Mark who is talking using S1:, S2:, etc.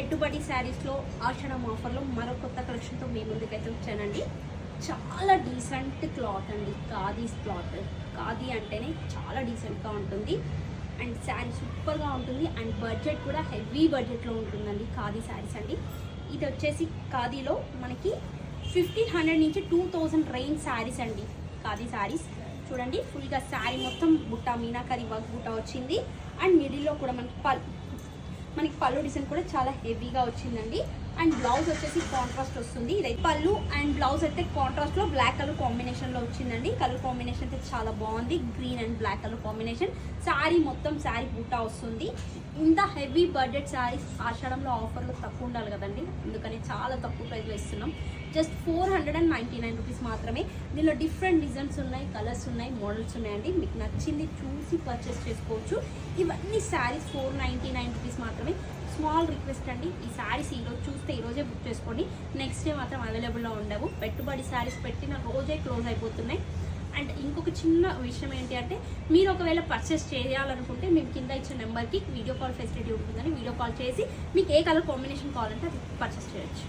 S1: పెట్టుబడి శారీస్లో ఆషాఢం ఆఫర్లో మరో కొత్త కలెక్షన్తో మీ ముందుకైతే వచ్చానండి. చాలా డీసెంట్ క్లాత్ అండి, ఖాదీస్ క్లాత్. ఖాదీ అంటేనే చాలా డీసెంట్గా ఉంటుంది అండ్ శారీ సూపర్గా ఉంటుంది అండ్ బడ్జెట్ కూడా హెవీ బడ్జెట్లో ఉంటుందండి. ఖాదీ శారీస్ అండి. ఇది వచ్చేసి ఖాదీలో మనకి 1500 నుంచి 2000 రేంజ్ శారీస్ అండి. ఖాదీ శారీస్ చూడండి, ఫుల్గా శారీ మొత్తం బుట్ట మీనాకరీ వర్క్ బుట్ట వచ్చింది అండ్ మిడిల్లో కూడా మనకి పళ్ళు డిజైన్ కూడా చాలా హెవీగా వచ్చిందండి. అండ్ బ్లౌజ్ వచ్చేసి కాంట్రాస్ట్ వస్తుంది. ఇది పళ్ళు అండ్ బ్లౌజ్ అయితే కాంట్రాస్ట్లో బ్లాక్ కలర్ కాంబినేషన్లో వచ్చిందండి. కలర్ కాంబినేషన్ అయితే చాలా బాగుంది, green and black colour combination. Sari మొత్తం శారీ బూటా వస్తుంది. ఇంత హెవీ బడ్జెట్ శారీస్ ఆషాఢంలో ఆఫర్లు తక్కువ ఉండాలి కదండి, అందుకని చాలా తక్కువ ప్రైస్లో ఇస్తున్నాం. జస్ట్ 499 రూపీస్ మాత్రమే. దీనిలో డిఫరెంట్ డిజైన్స్ ఉన్నాయి, కలర్స్ ఉన్నాయి, మోడల్స్ ఉన్నాయండి. మీకు నచ్చింది చూసి పర్చేస్ చేసుకోవచ్చు. ఇవన్నీ శారీస్ 499 రూపీస్ మాత్రమే. స్మాల్ రిక్వెస్ట్ అండి, ఈ శారీస్ ఈరోజు చూస్తే ఈరోజే బుక్ చేసుకోండి. నెక్స్ట్ డే మాత్రం అవైలబుల్లో ఉండవు. పెట్టుబడి శారీస్ పెట్టిన రోజే క్లోజ్ అయిపోతున్నాయి. అండ్ ఇంకొక చిన్న విషయం ఏంటి అంటే, మీరు ఒకవేళ పర్చేస్ చేయాలనుకుంటే మేము కింద ఇచ్చిన నెంబర్కి వీడియో కాల్ ఫెసిలిటీ ఉంటుందని వీడియో కాల్ చేసి మీకు ఏ కలర్ కాంబినేషన్ కావాలంటే అది పర్చేస్ చేయొచ్చు.